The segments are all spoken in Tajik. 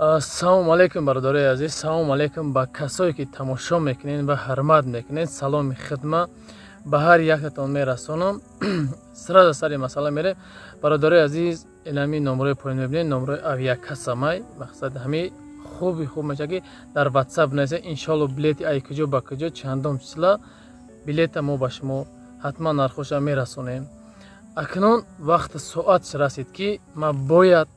Салом алейкум бародарои азиз, салом алейкум ба касое ки тамошо мекунед ва ҳурмат мекунед. Саломи хидмат ба ҳар яктон мерасонам. Сразу сари масъала мерем. Бародарои азиз, инами номрои поин мебинед, номрои авиакассамай. Мақсад ҳами хуби хуб меша ки дар WhatsApp несе иншоалло билети ай куҷо ба куҷо чандум числа билета мо ба шумо ҳатман нархоша мерасонем. Акнун вақти соат расид ки ма бояд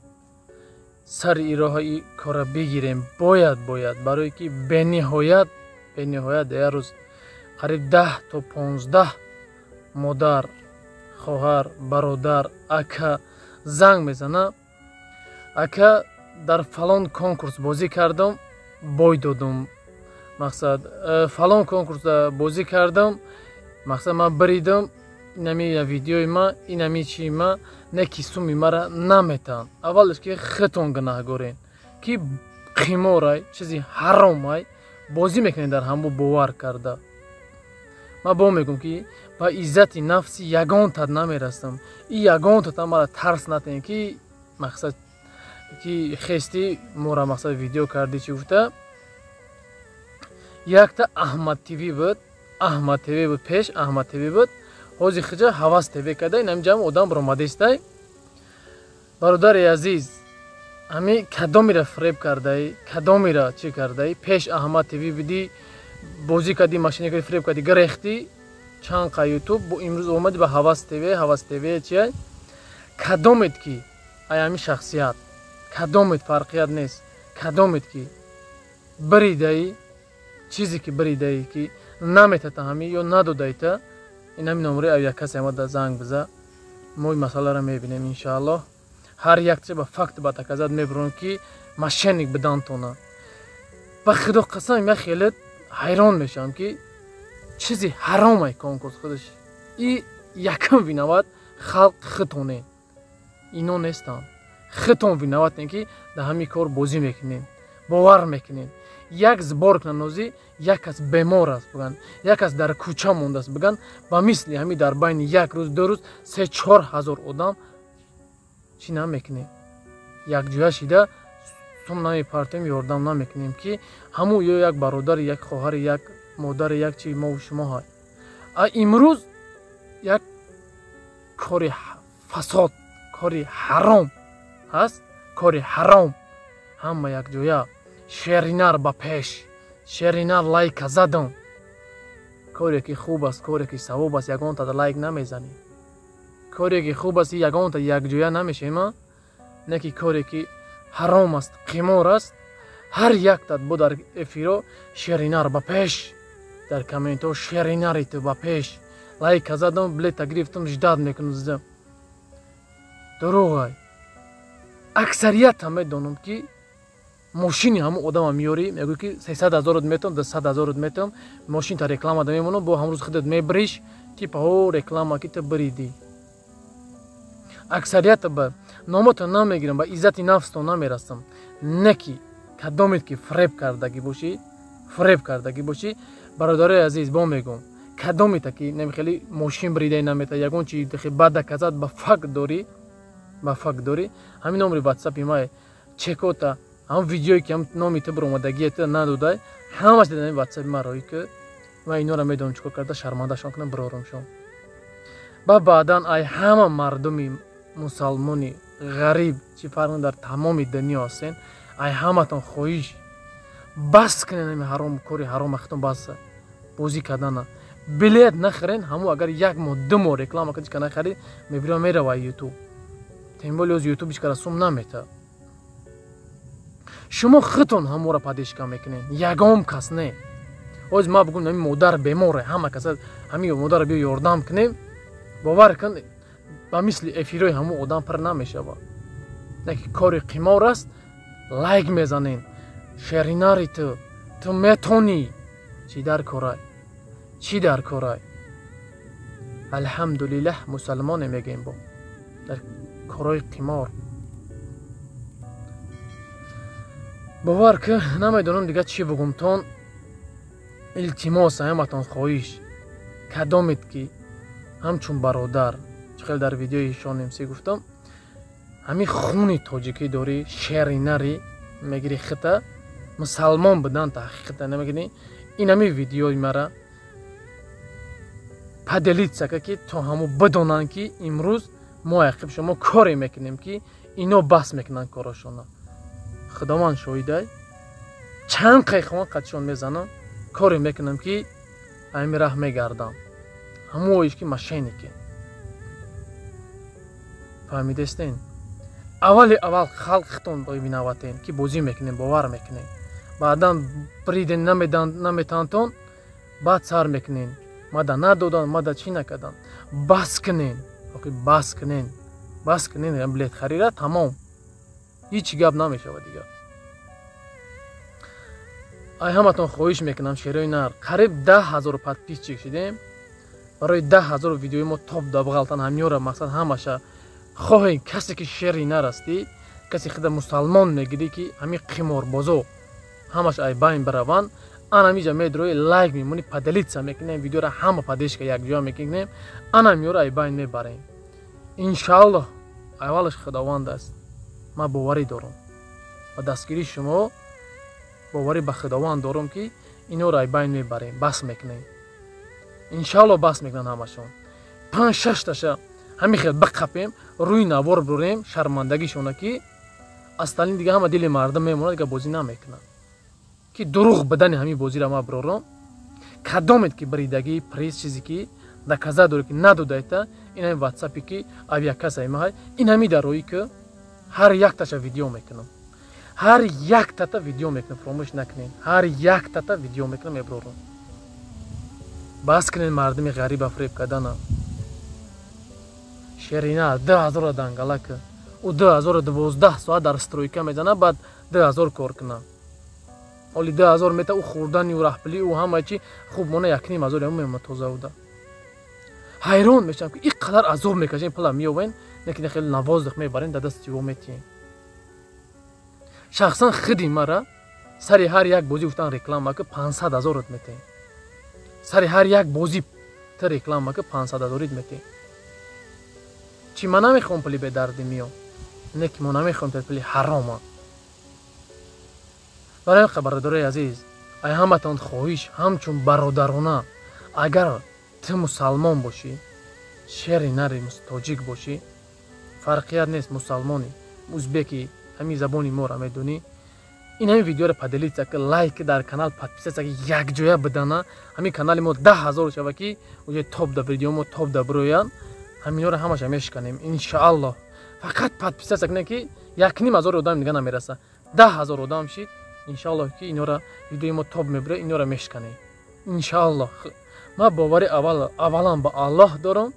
сари ироҳаи кора бигирем. Бояд барое ки бениҳоят я рӯз қариб 10 то 15 модар, хоҳар, бародар, ака занг мезана. Ака дар фалон конкурс бозӣ кардам, бой додам. Мақсад фалон конкурса бозӣ кардам, мақсад ман баридам, инами видеои ма, инами чии ма не ки суми мара наметан. Аввалш ки хитон гунаҳгорен ки қиморай, чизи ҳаромай бозӣ мекунед дар ҳамбу бовар карда. Ма бо мегӯм ки ба иззати нафси ягонтат намерастам. И ягонтата мара тарс натен ки мақсад ки хести мора мақсад видео карди чи гуфта. Якта Аҳмад ТВ буд, Аҳмад ТВ буд, пеш Аҳмад ТВ буд. ҳозир хиҷа ҳавас ТВ кадай, инам ҷам одам ромадистай. Бародари азиз, ҳами кадомира фреб кардай, кадомира чӣ кардай? Пеш Аҳмад ТВ будӣ, бозӣ кардӣ, машина кардӣ, фреб кардӣ, гирехтӣ, чанд қа ютуб, имрӯз омадӣ ба ҳавас ТВ чия? Кадомед ки ай ҳами шахсият, кадомед фарқият нест, кадомед ки биридаи, чизе ки биридаи ки наметата ҳами ё надодайта, ин ҳами номраи авиакасса омада занг биза. Мо ин масъаларо мебинем иншааллоҳ. ҳар якча ба факт ба таказад мебурам ки мошенник бидантона. Ба худо қасам як хеле ҳайрон мешавам ки чизи ҳаромай конкурс худаш. И якам виноват халқ хитонен. Ино нестан. Хитон виноватен ки да ҳами кор бозӣ мекунем, бовар мекунем. Як збор нанозӣ, як кас бемор аст биган, як кас дар кӯча мондааст биган, ба мисли ҳами дар байни як рӯз, ду рӯз 3-4 ҳазор одам чӣ намекунем? Якҷоя шида сум намепартем, ёрдам намекунем ки ҳамун ё як бародари, як хоҳари, як модари, як чӣ мову шумо ҳай. Имрӯз як кори фасод, кори ҳаром ҳаст, кори ҳаром. Ҳама якҷоя шеринар ба пеш, шеринар лайка задам. Коре ки хуб аст, коре ки савоб аст, ягонтата лайк намезанӣ. Коре ки хуб аст, ягонта якҷоя намешема. Не ки коре ки ҳаром аст, қимор аст. ҳар яктат бо дар эфиро шеринар ба пеш, дар комментҳо шеринари ту ба пеш, лайка задам, билета гирифтам, ждат мекунам. Дурӯғай. Аксариятам медонам ки мошини ҳамун одама миёрӣ, мегӯӣ ки 300 000 метам, 200 000 метам, мошинта рекламада мемонам, бо ҳамрӯз худат мебириш, типа ҳо реклама ки ту биридӣ. Аксарията ба номатон намегирам, ба иззати нафстон намерастам. Не ки кадомед ки фреб кардагӣ бошӣ, бародарои азиз бо мегӯм, кадомета ки немихели мошин биридаи намета, ягон чи дихи бада казад ба факт дорӣ, ҳамин номри WhatsApp-и мае, чекота, ҳам видеое ки ҳам номи ту биромадагиета надодай, ҳамаш дедани WhatsApp-и марои ки ман инора медонам чӣ кор карда шармандашон кунам, бирорамшон. Ба баъдан ай ҳама мардуми мусалмони ғариб чӣ фарқ дар тамоми дунё ҳастен, ай ҳаматон хоҳиш бас кунед ҳами ҳаром, кори ҳарома хитон бас бозӣ кардана. Билет нахарен, ҳамун агар 1 моҳ 2 моҳ реклама кадичка нахарид, мебира мерава ютуб. Тем более оз ютуб ичкара сум намета. шумо хитон ҳамора падишка мекунед, ягон кас не. Оз ма бигӯм ҳами модар беморе, ҳама кас ҳами модар биё ёрдам кунем, бовар кун ба мисли эфирои ҳамун одам пир намешава. Не ки кори қимор аст, лайк мезанен. Шеринари ту метонӣ. Чӣ дар корай? Алҳамдулиллаҳ мусалмоне мегӯем бо дар корои қимор. бовар ки намедонам дига чӣ бигӯмтон. Илтимос ҳаматон хоҳиш, кадомед ки ҳамчун бародар, чӣ хел дар видеои шонемсӣ гуфтам, ҳамин хуни тоҷикӣ дорӣ, шеринари, мегири хита мусалмон будан таҳқиқата намегини инами видеои мара паделитсака ки то ҳамо бидонанд ки имрӯз мо яқиб шумо коре мекунем ки ино бас мекунанд корашона. худованд шоҳидай чанд қайхован қадшон мезанам коре мекунам ки ами раҳ мегардам ҳамоиш ки мошеннике. фаҳмидестен? аввали аввал халқитон бинаватен ки бозӣ мекунем, бовар мекунем, баъдан приден наметантон, баъд сар мекунен, мада надодан, мада чӣ накардан. бас кунен, бас кунен билет харида тамом, ҳеҷ гап намешавад дигар. ай ҳаматон хоҳиш мекунам шерои нар қариб 10,000 подписчик шидем. барои 10,000 видеои мо топ дабғалтан ҳамёра мақсад ҳамаша хоҳем касе ки шери нар асти, касе худа мусалмон мегирӣ ки ҳамин қиморбозо ҳамаш ай байн бараванд, анамиҷа медрои лайк мемонӣ, падалитса мекунем, видеора ҳама падешка якҷоя мекунем, анамёра ай байн мебарем. иншааллоҳ аввалаш худованд аст. ман боварӣ дорам ба дастгирии шумо, боварӣ ба худованд дорам ки инҳоро ай байн мебарем, бас мекунем. иншааллоҳ бас мекунанд ҳамашон. 5-6 таша ҳамин хел бақапем, рӯи навор бурем, шармандагишона ки асталин дига ҳама дили мардум мемонад, дига бозӣ намекунад. ки дуруғ бидани ҳамин бозира ма бирорам, кадомет ки биридагӣ пресс чизе ки доказа дорӣ ки надодайта, ин ҳамин ватсапи ки авиакасаи маҳай, ин ҳамин дарои ки ҳар як таша видео мекунам. ҳар як тата видео мекунам, фаромӯш накунед. ҳар як тата видео мекунам, мебирорам. бас кунед мардуми ғариба фиреб кардана. шерина 2000 дангалака, ӯ 2012 соат дар стройка мезана, баъд 2000 кор кунам. оли 2000 мета ӯ хӯрдани ӯ раҳпилӣ ӯ ҳама чи хуб мона 1,500 ям мемона тоза буда. ҳайрон мешавам ки ин қадар азоб мекашем, пула меёвен, некин хеле навоздих мебарен, дар дасти ӯ метиҳем. шахсан худи мара сари ҳар як бозӣ гуфтан реклама ки 500,000 метиҳем. сари ҳар як бозӣ та реклама ки 500,000 метиҳем. чӣ ман намехоҳам пули бедарди миём, не ки мо намехоҳем та пули ҳарома. барои бародарои азиз, ай ҳаматон хоҳиш ҳамчун бародарона, агар ту мусалмон бошӣ, шери нари тоҷик бошӣ, фарқият нест, мусалмони узбеки ҳамин забони моро медонӣ, ин ҳамин видеоро падалитса ки лайк дар канал подписатса ки якҷоя бидана, ҳамин канали мо 10,000 шава ки уҷа топ да видео мо топ да бироянд, ҳаминҳоро ҳамаша мешканем иншааллоҳ. фақат подписатса кунед ки 1,500 одам дига намераса, 10,000 одам шид, иншааллоҳ ки инҳоро видеои мо топ мебире, инҳоро мешканем иншааллоҳ. ман бовари аввалан ба Аллоҳ дорам,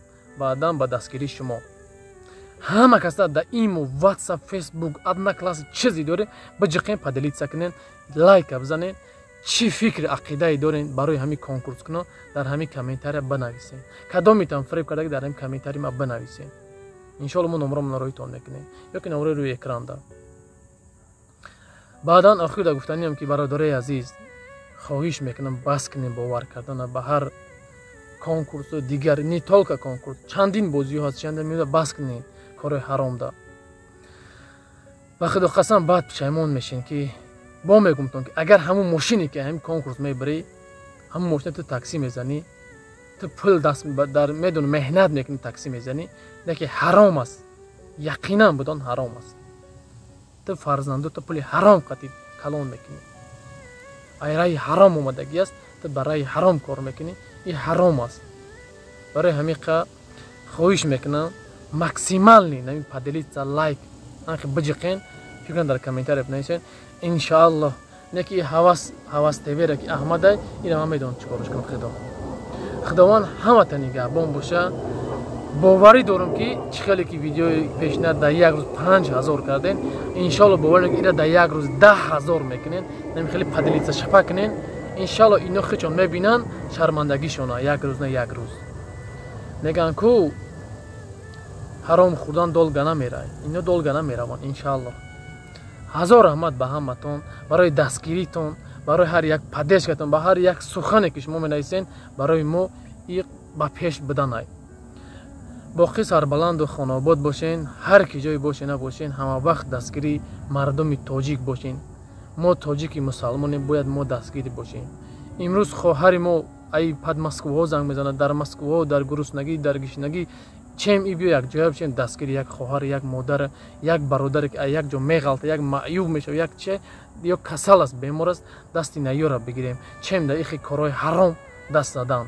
баъдан ба дастгирии шумо. ҳама каса да имо, ватсап, фейсбук, однокласс чизе доред, биҷиқен падалитса кунен, лайка бизанен, чӣ фикри ақидаи дорен барои ҳамин конкурс кунон, дар ҳамин комментария бинависен. кадометан фиреб кардаги дар ҳамин комментария ма бинависен. иншааллоҳ мо номеромон роитон мекунем, ё ки номеро рӯи экранда. баъдан охир да гуфтаниам ки бародарои азиз, хоҳиш мекунам бас кунем бовар кардана ба ҳар конкурсу дигар, не толка конкурс, чандин бозиҳо ҳаст, чандин меёда бас кунем кори ҳаромда. ба худо қасам баъд пушаймон мешин ки бо мегумтон ки агар ҳамун мошине ки ҳамин конкурс мебарӣ, ҳамун мошине ту таксӣ мезанӣ, ту пул даст дар медони меҳнат мекунӣ, таксӣ мезанӣ, леки ҳаром аст, яқинан бидон ҳаром аст. ту фарзанду ту пули ҳаром қатиб калон мекунӣ. ай раи ҳаром омадагӣ аст, ту ба раи ҳаром кор мекунӣ, ин ҳаром аст. барои ҳамин қа хоҳиш мекунам максимални намин падалитса лайк анхи биҷиқен, фикран дар комментария бинависен. иншааллоҳ не ки ҳавас твера ки аҳмадай, ина ман медонам чӣ кораш кунам. худованд ҳаматани габон боша. боварӣ дорам ки чӣ хеле ки видеои пешна дар як рӯз 5,000 карден, иншааллоҳ боварӣ ки ина дар як рӯз 10,000 мекунен, намин хеле падалитса шапа кунен, иншааллоҳ ино хичон мебинанд шармандагишона як рӯз на як рӯз. мегӯянд ку ҳаром хӯрдан долга намерай, ино долга намераванд иншааллоҳ. ҳазор раҳмат ба ҳаматон барои дастгиритон, барои ҳар як падешкатон, ба ҳар як сухане ки шумо менависен барои мо ин ба пеш биданай. боқӣ сарбаланду хонобод бошен, ҳар ки ҷои бошен набошен, ҳамавақт дастгирии мардуми тоҷик бошен. мо тоҷики мусалмонем бояд мо дастгирӣ бошем. имрӯз хоҳари мо ай пад москваҳо занг мезанад, дар москваҳо дар гуруснагӣ дар гишнагӣ чем и биё якҷоя бошем дастгири як хоҳар як модар як бародаре ки якҷо меғалта як маъюб мешав як че ё касал аст бемор аст дасти наёра бигирем чем дар ихи корҳои ҳаром даст задан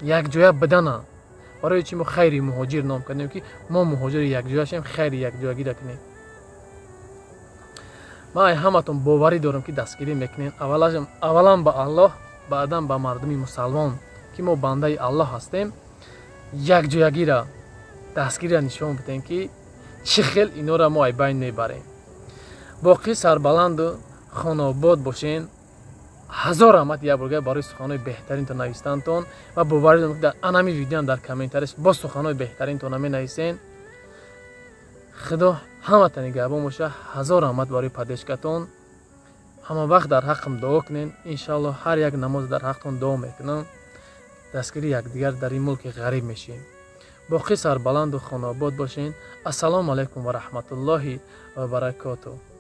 якҷоя бидана барои чи мо хайри муҳоҷир ном кардем ки мо муҳоҷири якҷояшем хайри якҷоягида кунем. ман ай ҳаматон боварӣ дорам ки дастгирӣ мекунем аввалан ба аллоҳ баъдан ба мардуми мусалмон ки мо бандаи аллоҳ ҳастем якҷоягиро дастгирия нишон бидем ки чӣ хел инора мо ай байн мебарем. боқӣ сарбаланду хонобод бошен. ҳазор раҳмат якборга барои суханои беҳтаринтон навистанатон ва боварӣ дорам ки дар анами видеоам дар комментарияш бо суханои беҳтаринтон менависен. худо ҳамата нигаҳбон боша. ҳазор раҳмат барои падешкатон. ҳамавақт дар ҳаққам дуо кунен. иншоаллоҳ ҳар як намоз дар ҳаққтон дуо мекунам. дастгири якдигар дар ин мулки ғариб мешем. боқӣ сарбаланду хонобод бошен. ассалому алайкум ва раҳматуллоҳи ва баракотуҳ.